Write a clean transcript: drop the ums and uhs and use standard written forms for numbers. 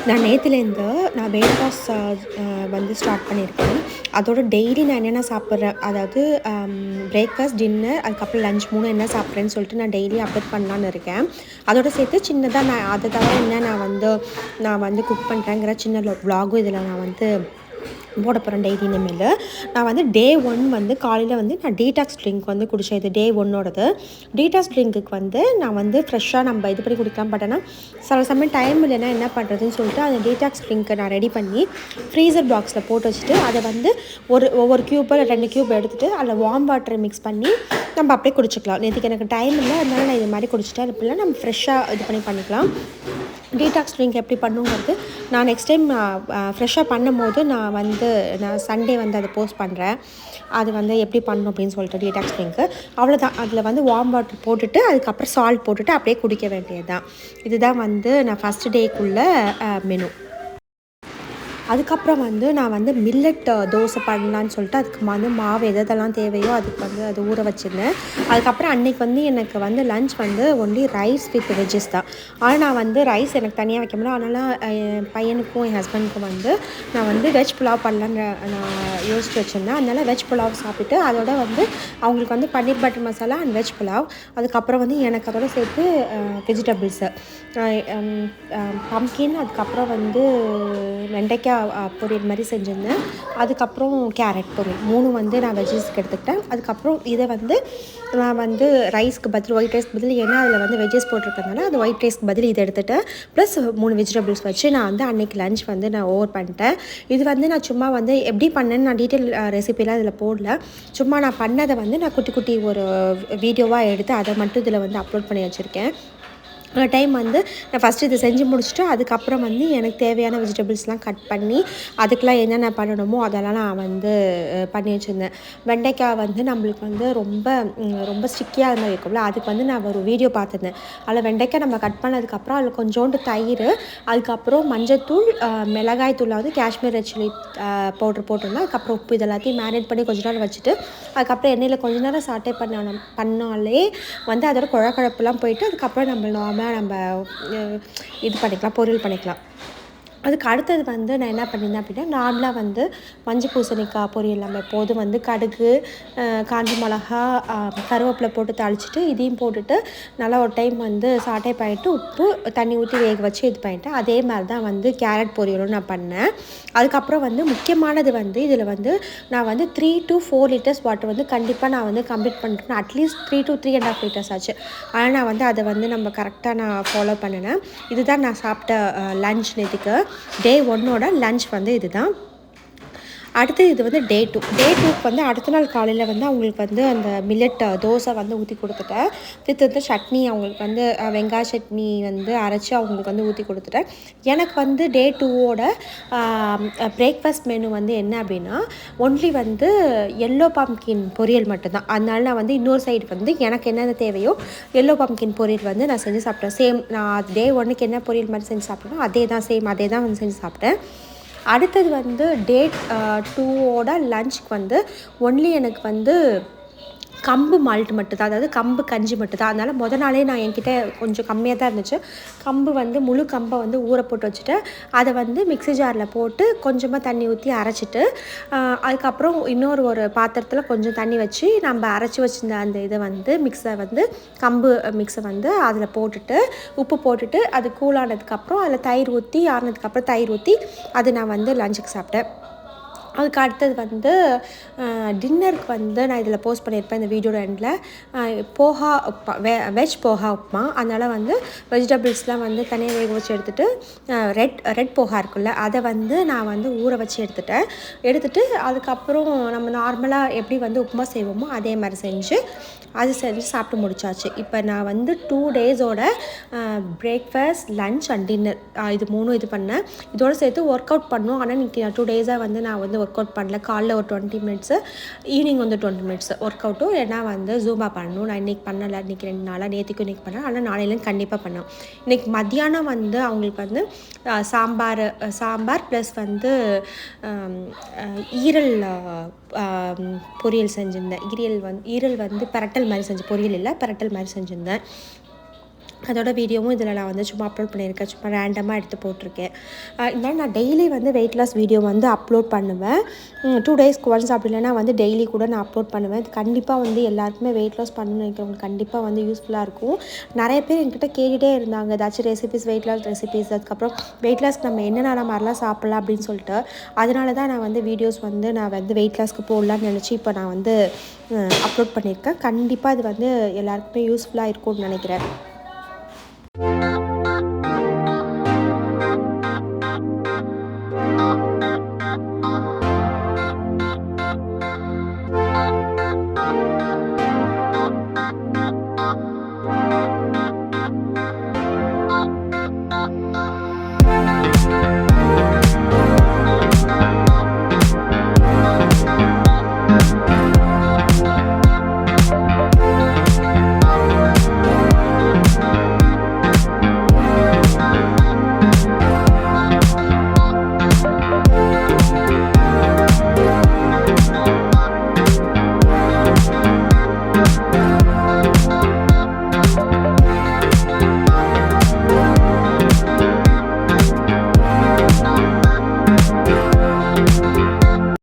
நான் நேற்றுலேருந்து நான் weight loss வந்து ஸ்டார்ட் பண்ணியிருக்கேன். அதோட டெய்லி நான் என்னென்ன சாப்பிட்றேன், அதாவது பிரேக்ஃபாஸ்ட், டின்னர், அதுக்கப்புறம் லஞ்ச் 3 என்ன சாப்பிட்றேன்னு சொல்லிட்டு நான் டெய்லி அப்டேட் பண்ணலான்னு இருக்கேன். அதோட சேர்த்து சின்னதாக நான் அதை தவிர என்ன நான் வந்து குக் பண்ணுறேங்கிற சின்ன விலாகும் இதில் நான் வந்து போட போகிறேன் டெய்லி. இனிமேல் நான் வந்து டே 1 வந்து காலையில் வந்து நான் டீடாக்ஸ் ட்ரிங்க் வந்து குடித்தேன். இது டே 1ஓடது. டீடாக்ஸ் ட்ரிங்க்குக்கு வந்து நான் வந்து ஃப்ரெஷ்ஷாக நம்ம இது பண்ணி குடிக்கலாம். பட் ஆனால் சில சமயம் டைம் இல்லைன்னா என்ன பண்ணுறதுன்னு சொல்லிட்டு அந்த டீடாக்ஸ் ட்ரிங்க்கை நான் ரெடி பண்ணி ஃப்ரீசர் பாக்ஸில் போட்டு வச்சுட்டு அதை வந்து ஒவ்வொரு க்யூப்பை 2 க்யூப் எடுத்துகிட்டு அதில் வார்ம் வாட்டரை மிக்ஸ் பண்ணி நம்ம அப்படியே குடிச்சிக்கலாம். நேற்றுக்கு எனக்கு டைம் இல்லை, அதனால நான் இது மாதிரி குடிச்சிட்டேன். அப்படிலாம் நம்ம ஃப்ரெஷ்ஷாக இது பண்ணிக்கலாம். டீடாக்ஸ் ட்ரிங்க் எப்படி பண்ணுங்கிறது நான் நெக்ஸ்ட் டைம் ஃப்ரெஷ்ஷாக பண்ணும்போது நான் சண்டே வந்து அதை போஸ்ட் பண்ணுறேன். அது வந்து எப்படி பண்ணணும் அப்படின்னு சொல்லிட்டு டீடாக்ஸ் ட்ரிங்க்கு அவ்வளோதான். அதில் வந்து வார்ம் வாட்டர் போட்டுட்டு அதுக்கப்புறம் சால்ட் போட்டுட்டு அப்படியே குடிக்க வேண்டியது தான். இதுதான் வந்து நான் ஃபஸ்ட் டேக்குள்ள மெனு. அதுக்கப்புறம் வந்து நான் வந்து மில்லட் தோசை பண்ணலான்னு சொல்லிட்டு அதுக்கு வந்து மாவு எதெல்லாம் தேவையோ அதுக்கு வந்து அது ஊற வச்சுருந்தேன். அதுக்கப்புறம் அன்றைக்கி வந்து எனக்கு வந்து லன்ச் வந்து ஒன்லி ரைஸ் வித் வெஜ்ஜஸ் தான். ஆனால் நான் வந்து ரைஸ் எனக்கு தனியாக வைக்க முடியல. அதனால் என் பையனுக்கும் என் ஹஸ்பண்டுக்கும் வந்து நான் வந்து வெஜ் புலாவ் பண்ணலான்னு நான் யோசிச்சு வச்சுருந்தேன். அதனால் வெஜ் புலாவ் சாப்பிட்டுட்டு அதோட வந்து அவங்களுக்கு வந்து paneer butter masala and veg pulao, அதுக்கப்புறம் வந்து எனக்கு அதோட சேர்த்து வெஜிடபிள்ஸு பம்கின், அதுக்கப்புறம் வந்து வெண்டைக்காய் பொரியல் மாதிரி செஞ்சுருந்தேன். அதுக்கப்புறம் கேரட் பொரியல் 3 வந்து நான் வெஜ்ஜஸ்க்கு எடுத்துக்கிட்டேன். அதுக்கப்புறம் இதை வந்து நான் வந்து ரைஸ்க்கு பதில் ஒயிட் ரைஸ்க்கு பதில், ஏன்னா அதில் வந்து வெஜ்ஜஸ் போட்டிருக்கனால அது ஒயிட் ரைஸ்க்கு பதில் இதை எடுத்துகிட்டேன். ப்ளஸ் 3 வெஜிடபிள்ஸ் வச்சு நான் வந்து அன்றைக்கி லஞ்ச் வந்து நான் ஓவர் பண்ணிட்டேன். இது வந்து நான் சும்மா வந்து எப்படி பண்ணேன்னு நான் டீட்டெயில் ரெசிபிலாம் இதில் போடல. சும்மா நான் பண்ணதை வந்து நான் குட்டி குட்டி ஒரு வீடியோவாக எடுத்து அதை மட்டும் இதில் வந்து அப்லோட் பண்ணி வச்சுருக்கேன். டைம் வந்து நான் ஃபஸ்ட்டு இதை செஞ்சு முடிச்சுட்டு அதுக்கப்புறம் வந்து எனக்கு தேவையான வெஜிடபிள்ஸ்லாம் கட் பண்ணி அதுக்கெலாம் என்னென்ன பண்ணணுமோ அதெல்லாம் நான் வந்து பண்ணி வச்சுருந்தேன். வெண்டைக்காய் வந்து நம்மளுக்கு வந்து ரொம்ப ஸ்டிக்கியாக அது மாதிரி இருக்கும்ல, அதுக்கு வந்து நான் ஒரு வீடியோ பார்த்துருந்தேன். அதில் வெண்டைக்காய் நம்ம கட் பண்ணதுக்கப்புறம் அதில் கொஞ்சோண்டு தயிர், அதுக்கப்புறம் மஞ்சத்தூள், மிளகாய் தூளில் வந்து காஷ்மீர் ரெட் சில்லி பவுட்ரு போட்டிருந்தேன். அதுக்கப்புறம் உப்பு, இது எல்லாத்தையும் மேரினேட் பண்ணி கொஞ்ச நேரம் வச்சுட்டு அதுக்கப்புறம் எண்ணெயில் கொஞ்ச நேரம் சாட்டே பண்ணாலே வந்து அதோட குழப்பெல்லாம் போயிட்டு அதுக்கப்புறம் நம்ம இது பண்ணிக்கலாம், பொரியல் பண்ணிக்கலாம். அதுக்கு அடுத்தது வந்து நான் என்ன பண்ணியிருந்தேன் அப்படின்னா, நார்மலாக வந்து மஞ்சள் பூசணிக்காய் பொரியல் நம்ம எப்போதும் வந்து கடுகு, காஞ்ச மிளகா, கருவேப்பிலை போட்டு தாளிச்சிட்டு இதையும் போட்டுட்டு நல்லா ஒரு டைம் வந்து சாட்டே பண்ணிவிட்டு உப்பு தண்ணி ஊற்றி வேக வச்சு இது பண்ணிவிட்டேன். அதே மாதிரி தான் வந்து கேரட் பொரியலும் நான் பண்ணேன். அதுக்கப்புறம் வந்து முக்கியமானது வந்து இதில் வந்து நான் வந்து 3 to 4 லிட்டர்ஸ் வாட்டர் வந்து கண்டிப்பாக நான் வந்து கம்ப்ளீட் பண்ணிட்டேன். அட்லீஸ்ட் 3 to 3.5 லிட்டர்ஸ் ஆச்சு. ஆனால் நான் வந்து அதை வந்து நம்ம கரெக்டாக நான் ஃபாலோ பண்ணினேன். இதுதான் நான் சாப்பிட்ட லன்ச் நேற்றுக்கு. டே 1ஓட லன்ச் வந்து இதுதான். அடுத்து இது வந்து டே 2க்கு வந்து அடுத்த நாள் காலையில் வந்து அவங்களுக்கு வந்து அந்த மில்லட் தோசை வந்து ஊற்றி கொடுத்துட்டேன். வித் வந்து சட்னி, அவங்களுக்கு வந்து வெங்காய சட்னி வந்து அரைச்சி அவங்களுக்கு வந்து ஊற்றி கொடுத்துட்டேன். எனக்கு வந்து டே 2ஓட பிரேக்ஃபாஸ்ட் மெனு வந்து என்ன அப்படின்னா, ஒன்லி வந்து எல்லோ பம்கின் பொரியல் மட்டும்தான். அதனால நான் வந்து இன்னொரு சைடு வந்து எனக்கு என்னென்ன தேவையோ எல்லோ பம்கின் பொரியல் வந்து நான் செஞ்சு சாப்பிட்டேன். சேம் நான் டே 1க்கு என்ன பொரியல் மாதிரி செஞ்சு சாப்பிட்டேனோ அதே தான் வந்து செஞ்சு சாப்பிட்டேன். அடுத்தது வந்து டே 2ஓட லஞ்சுக்கு வந்து ஒன்லி எனக்கு வந்து கம்பு மால்ட் மட்டும்தான், அதாவது கம்பு கஞ்சி மட்டும்தான். அதனால் மொதல் நாளே நான் என்கிட்ட கொஞ்சம் கம்மியாக தான் இருந்துச்சு. கம்பு வந்து முழு கம்பை வந்து ஊற போட்டு வச்சுட்டு அதை வந்து மிக்ஸி ஜாரில் போட்டு கொஞ்சமாக தண்ணி ஊற்றி அரைச்சிட்டு அதுக்கப்புறம் ஒரு பாத்திரத்தில் கொஞ்சம் தண்ணி வச்சு நம்ம அரைச்சி வச்சுருந்த அந்த இதை வந்து கம்பு மிக்ஸை வந்து அதில் போட்டுட்டு உப்பு போட்டுட்டு அது கூலானதுக்கப்புறம் அதில் தயிர் ஊற்றி ஆறினதுக்கப்புறம் தயிர் ஊற்றி அது நான் வந்து லஞ்சுக்கு சாப்பிட்டேன். அதுக்கு அடுத்தது வந்து டின்னருக்கு வந்து நான் இதில் போஸ்ட் பண்ணியிருப்பேன் இந்த வீடியோட எண்டில். போஹா உப்மா, வெஜ் போஹா உப்மா. அதனால் வந்து வெஜிடபிள்ஸ்லாம் வந்து தனியாக வேக வச்சு எடுத்துகிட்டு ரெட் போஹா இருக்குல்ல, அதை வந்து நான் வந்து ஊற வச்சு எடுத்துகிட்டு அதுக்கப்புறம் நம்ம நார்மலாக எப்படி வந்து உப்புமா செய்வோமோ அதே மாதிரி செஞ்சு சாப்பிட்டு முடிச்சாச்சு. இப்போ நான் வந்து 2 டேஸோட பிரேக்ஃபாஸ்ட், லன்ச் அண்ட் டின்னர் இது 3 இது பண்ணேன். இதோடு சேர்த்து ஒர்க் அவுட் பண்ணோம். ஆனால் இன்றைக்கி 2 டேஸாக வந்து நான் வந்து ஒர்க் அவுட் பண்ணல. காலைல ஒரு 20 மினிட்ஸு, ஈவினிங் வந்து 20 மினிட்ஸ் ஒர்க் அவுட்டும். ஏன்னா வந்து ஜூம்பா பண்ணணும். நான் இன்றைக்கி பண்ணலை, இன்றைக்கி 2 நாளாக, நேற்றுக்கும் இன்றைக்கி பண்ணேன். ஆனால் நாளையிலேருந்து கண்டிப்பாக பண்ணோம். இன்றைக்கி மத்தியானம் வந்து அவங்களுக்கு வந்து சாம்பார் ப்ளஸ் வந்து ஈரல் பொரியல் செஞ்சுருந்தேன். ஈரல் வந்து பிரட்டல் மாதிரி பொரியல் இல்லை, பிரட்டல் மாதிரி செஞ்சுருந்தேன். அதோட வீடியோவும் இதில் நான் வந்து சும்மா அப்லோட் பண்ணியிருக்கேன். சும்மா ரேண்டமாக எடுத்து போட்டிருக்கேன். இந்த மாதிரி நான் டெய்லி வந்து வெயிட் லாஸ் வீடியோ வந்து அப்லோட் பண்ணுவேன். 2 டேஸ்க்கு ஒன்ஸ் அப்படி இல்லைனா வந்து டெய்லி கூட நான் அப்லோட் பண்ணுவேன். இது கண்டிப்பாக வந்து எல்லாருக்குமே வெயிட் லாஸ் பண்ணணும்னு நினைக்கிறவங்க கண்டிப்பாக வந்து யூஸ்ஃபுல்லாக இருக்கும். நிறைய பேர் என்கிட்ட கேட்டுகிட்டே இருந்தாங்க ஏதாச்சும் ரெசிபீஸ், வெயிட் லாஸ் ரெசிபீஸ், அதுக்கப்புறம் வெயிட் லாஸ்க்கு நம்ம என்னென்ன மாதிரிலாம் சாப்பிட்லாம் அப்படின்னு சொல்லிட்டு. அதனால தான் நான் வந்து வீடியோஸ் வந்து நான் வந்து வெயிட் லாஸ்க்கு போடலான்னு நினச்சி இப்போ நான் வந்து அப்லோட் பண்ணியிருக்கேன். கண்டிப்பாக இது வந்து எல்லாருக்குமே யூஸ்ஃபுல்லாக இருக்கும்னு நினைக்கிறேன்.